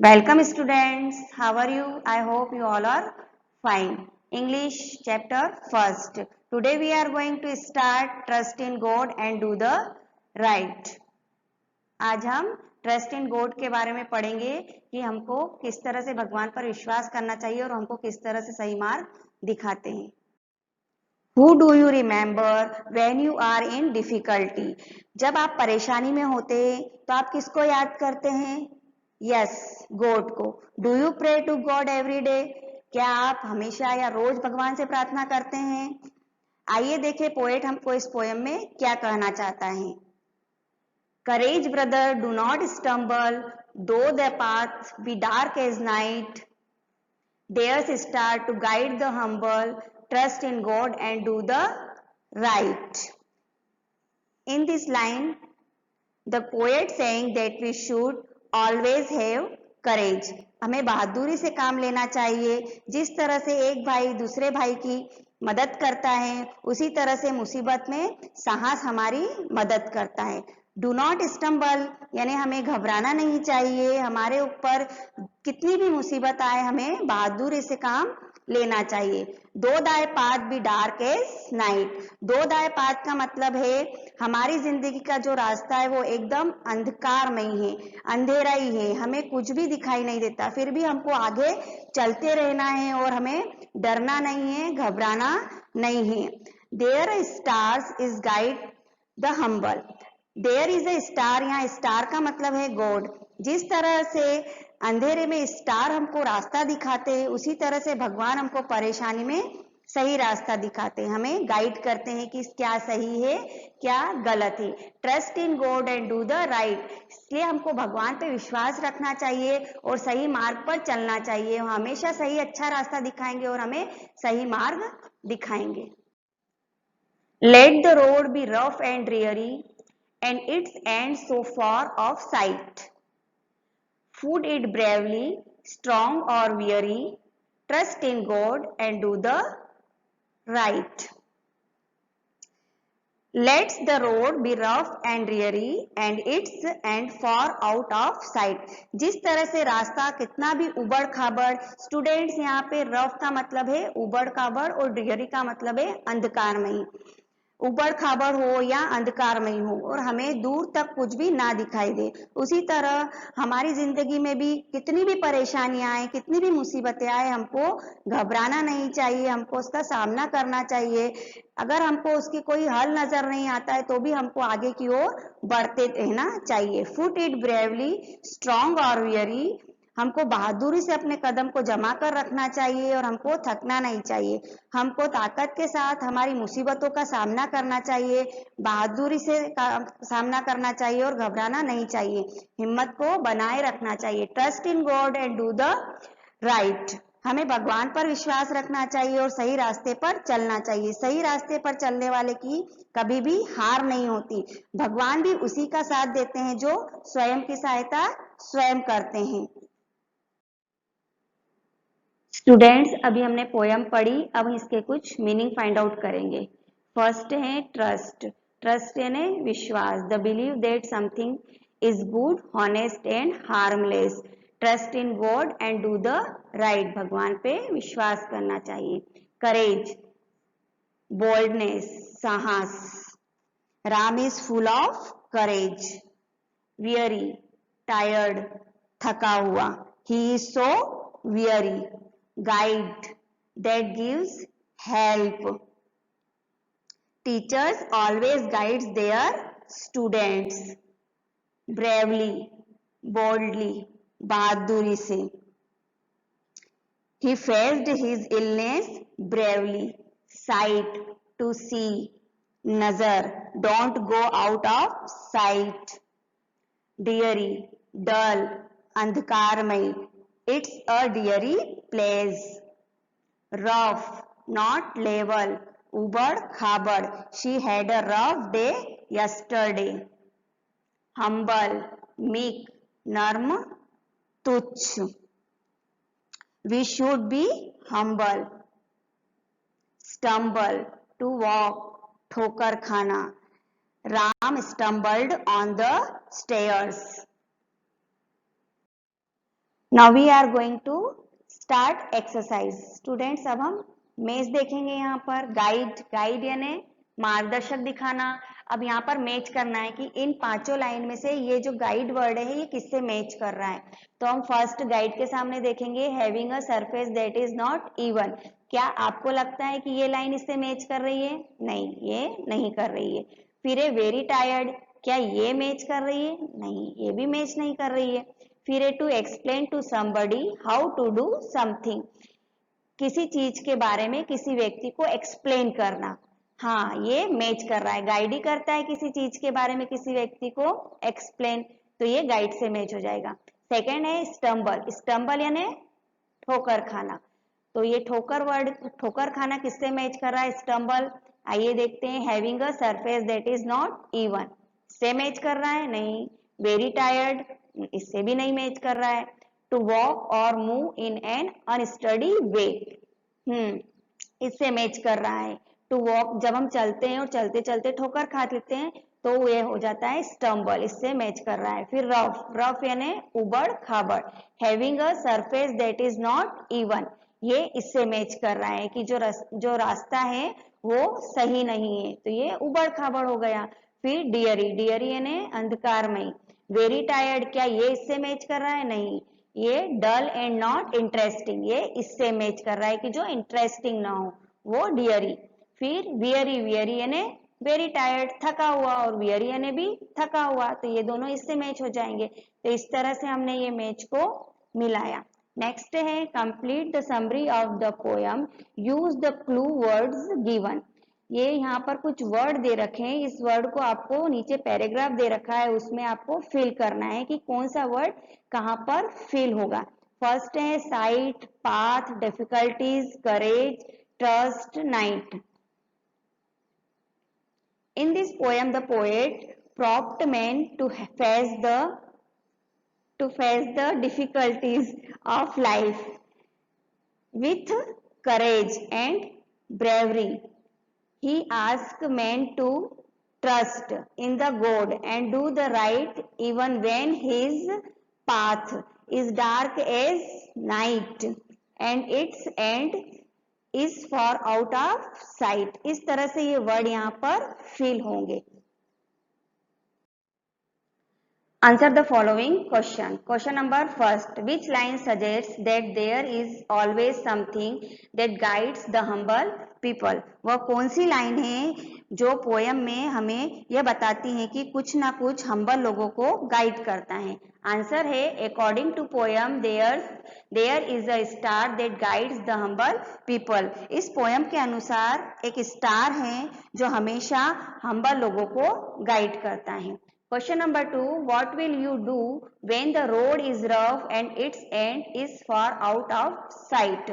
Welcome students, how are you? I hope you all are fine. English chapter first. Today we are going to start trust in God and do the right. आज हम trust in God के बारे में पढ़ेंगे कि हमको किस तरह से भगवान पर विश्वास करना चाहिए और हमको किस तरह से सही मार्ग दिखाते हैं. Who do you remember when you are in difficulty? जब आप परेशानी में होते हैं तो आप किसको याद करते हैं? यस, गॉड को. Do you pray to God every day? क्या आप हमेशा या रोज भगवान से प्रार्थना करते हैं? आइए देखें पोएट हमको इस पोएम में क्या कहना चाहता है. Courage brother, do not stumble, though the path be dark as night, there's a star to guide the humble, trust in God and do the right. In this line, the poet saying that we should always have courage. हमें बहादुरी से काम लेना चाहिए. जिस तरह से एक भाई दूसरे भाई की मदद करता है उसी तरह से मुसीबत में साहस हमारी मदद करता है. डू नॉट स्टम्बल यानी हमें घबराना नहीं चाहिए. हमारे ऊपर कितनी भी मुसीबत आए हमें बहादुरी से काम लेना चाहिए. दो दाए पाथ भी डार्क एज नाइट. दो दाए पाथ का मतलब है हमारी जिंदगी का जो रास्ता है वो एकदम अंधकारमय है, अंधेरा ही है, हमें कुछ भी दिखाई नहीं देता, फिर भी हमको आगे चलते रहना है और हमें डरना नहीं है, घबराना नहीं है. There stars is guide the humble. There is a star, यहाँ स्टार का मतलब है गॉड. जिस तरह से अंधेरे में स्टार हमको रास्ता दिखाते हैं उसी तरह से भगवान हमको परेशानी में सही रास्ता दिखाते हैं, हमें गाइड करते हैं कि क्या सही है क्या गलत है. Trust in God and do the right. इसलिए हमको भगवान पे विश्वास रखना चाहिए और सही मार्ग पर चलना चाहिए. वो हमेशा सही अच्छा रास्ता दिखाएंगे और हमें सही मार्ग दिखाएंगे. Let the road B rough and dreary and its end so far off sight. Foot it bravely, strong or weary, trust in God and do the right. Let the road be rough and dreary and its end far out of sight. जिस तरह से रास्ता कितना भी उबड़ खाबड़, students यहाँ पे रफ का मतलब है उबड़ खाबड़ और ड्रियरी का मतलब है अंधकारमयी. उबड़ खाबड़ हो या अंधकारमय हो और हमें दूर तक कुछ भी ना दिखाई दे, उसी तरह हमारी जिंदगी में भी कितनी भी परेशानियां आए, कितनी भी मुसीबतें आए, हमको घबराना नहीं चाहिए, हमको उसका सामना करना चाहिए. अगर हमको उसकी कोई हल नजर नहीं आता है तो भी हमको आगे की ओर बढ़ते रहना चाहिए. फुट इट ब्रेवली, स्ट्रॉन्ग और वियरी. हमको बहादुरी से अपने कदम को जमा कर रखना चाहिए और हमको थकना नहीं चाहिए. हमको ताकत के साथ हमारी मुसीबतों का सामना करना चाहिए, बहादुरी से सामना करना चाहिए और घबराना नहीं चाहिए. हिम्मत को बनाए रखना चाहिए. Trust in God and do the right. हमें भगवान पर विश्वास रखना चाहिए और सही रास्ते पर चलना चाहिए. सही रास्ते पर चलने वाले की कभी भी हार नहीं होती. भगवान भी उसी का साथ देते हैं जो स्वयं की सहायता स्वयं करते हैं. स्टूडेंट्स, अभी हमने पोयम पढ़ी, अब इसके कुछ मीनिंग फाइंड आउट करेंगे. फर्स्ट है ट्रस्ट. ट्रस्ट यानी विश्वास. The believe that something is good, honest and harmless. Trust in God and do the right. भगवान पे विश्वास करना चाहिए. करेज, बोल्डनेस, साहस. Ram is full of courage. Weary, tired, थका हुआ. He is so weary. Guide, that gives help. Teachers always guides their students. Bravely, boldly, बहादुरी से. He faced his illness bravely. Sight, to see. नजर, don't go out of sight. Dreary, dull, अंधकारमय. It's a dreary place. Rough, not level, ubad khabad. She had a rough day yesterday. Humble, meek, narm, tuch. We should be humble. Stumble, to walk, ठोकर खाना. Ram stumbled on the stairs. Now we are going to start exercise. Students, अब हम match देखेंगे। यहाँ पर guide, guide यानी मार्गदर्शक दिखाना। अब यहाँ पर मैच करना है कि इन पांचों लाइन में से ये जो गाइड वर्ड है ये किससे मैच कर रहा है। तो हम फर्स्ट गाइड के सामने देखेंगे, having a surface that is not even. क्या आपको लगता है कि ये लाइन इससे मैच कर रही है? नहीं, ये नहीं कर रही है। फिर है वेरी टायर्ड, क्या ये मैच कर रही है? नहीं, ये भी मैच नहीं कर रही है। फिर है to explain to somebody how to do something, किसी चीज के बारे में किसी व्यक्ति को एक्सप्लेन करना। हाँ, ये मैच कर रहा है, गाइड ही करता है किसी चीज के बारे में किसी व्यक्ति को एक्सप्लेन, तो ये गाइड से मैच हो जाएगा। सेकंड है स्टम्बल, स्टम्बल यानी ठोकर खाना। तो ये ठोकर वर्ड, ठोकर खाना किससे मैच कर रहा है? स्टम्बल। आइए देखते हैं, having a surface that is not even से मैच कर रहा है? नहीं। वेरी टायर्ड, इससे भी नहीं मैच कर रहा है। टू वॉक और मूव इन एन अनस्टडी वे, इससे मैच कर रहा है। टू वॉक, जब हम चलते हैं और चलते चलते ठोकर खा देते हैं तो ये हो जाता है स्टम्बल, इससे मैच कर रहा है। फिर रफ, रफ यानी उबड़ खाबड़, having a surface that is not even, ये इससे मैच कर रहा है कि जो रास्ता है वो सही नहीं है, तो ये उबड़ खाबड़ हो गया। फिर डियरी, डियरी यानी अंधकारमय। वेरी टायर्ड, क्या ये इससे मैच कर रहा है? नहीं, ये डल एंड नॉट इंटरेस्टिंग, ये इससे मैच कर रहा है कि जो इंटरेस्टिंग ना हो, वो डियरी। फिर वियरी, वियरी यानी वेरी टायर्ड, थका हुआ, और वियरी यानी भी थका हुआ, तो ये दोनों इससे मैच हो जाएंगे। तो इस तरह से हमने ये मैच को मिलाया। नेक्स्ट है complete the summary of the poem, use the clue words given. ये यहाँ पर कुछ वर्ड दे रखे हैं, इस वर्ड को आपको नीचे पैराग्राफ दे रखा है, उसमें आपको फिल करना है कि कौन सा वर्ड कहाँ पर फिल होगा। फर्स्ट है site, path, difficulties, courage, trust, night. In this poem, the poet prompted men to face the difficulties of life with courage and bravery. He asked men to trust in the God and do the right even when his path is dark as night and its end is far out of sight। इस तरह से ये word यहाँ पर fill होंगे। Answer the following question. Question number first. Which line suggests that there is always something that guides the humble people? वह कौन सी line है जो पोयम में हमें यह बताती है कि कुछ ना कुछ हम्बल लोगों को गाइड करता है? आंसर है according to poem there is a star that guides the humble people. इस पोयम के अनुसार एक स्टार है जो हमेशा हम्बल लोगों को गाइड करता है। Question number 2. What will you do when the road is rough and its end is far out of sight?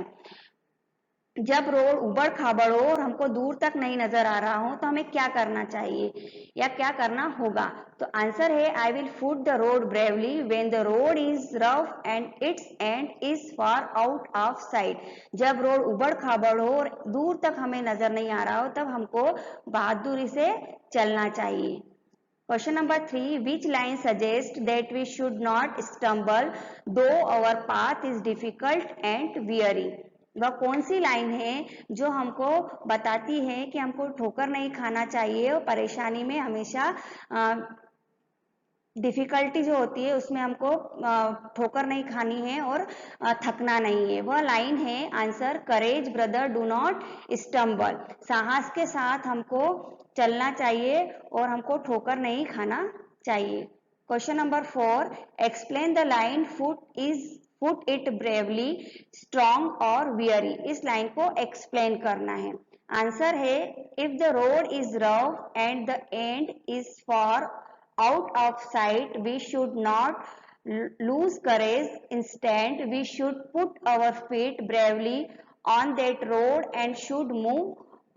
जब रोड उबड़ खाबड़ हो और हमको दूर तक नहीं नजर आ रहा हो तो हमें क्या करना चाहिए या क्या करना होगा? तो आंसर है I will foot the road bravely when the road is rough and it's and is far out of site. जब रोड उबड़ खाबड़ हो और दूर तक हमें नजर नहीं आ रहा हो तब हमको बहादुरी से चलना चाहिए। Question number 3. Which line suggests that we should not stumble though our path is difficult and weary? वह कौन सी लाइन है जो हमको बताती है कि हमको ठोकर नहीं खाना चाहिए और परेशानी में हमेशा डिफिकल्टी जो होती है उसमें हमको ठोकर नहीं खानी है और थकना नहीं है? वह लाइन है answer courage brother do not stumble. साहस के साथ हमको चलना चाहिए और हमको ठोकर नहीं खाना चाहिए। Question number 4. Explain the line foot it bravely, strong और वियरी। इस लाइन को एक्सप्लेन करना है। आंसर है if the road is rough and the end is for out of sight we should not lose courage, instead we should put our feet bravely on that road and should move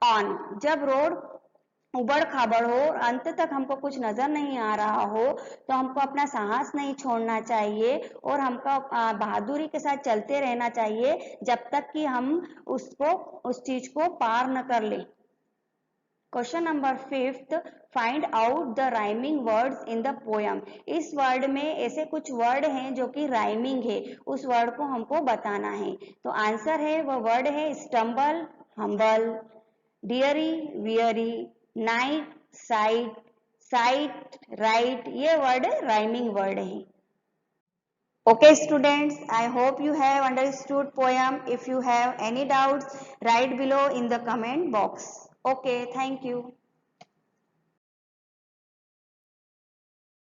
on। जब road उबड़ खाबड़ हो और अंत तक हमको कुछ नजर नहीं आ रहा हो तो हमको अपना साहस नहीं छोड़ना चाहिए और हमको बहादुरी के साथ चलते रहना चाहिए जब तक कि हम उस चीज को पार न कर ले। Question number 5th, find out the rhyming words in the poem. इस वर्ड में ऐसे कुछ वर्ड हैं जो कि राइमिंग है, उस वर्ड को हमको बताना है। तो आंसर है, वह वर्ड है stumble, humble, diary, weary, night, site, site, right, ये वर्ड राइमिंग वर्ड है। Okay students, I hope you have understood poem. If you have any doubts, write below in the comment box. Okay, thank you.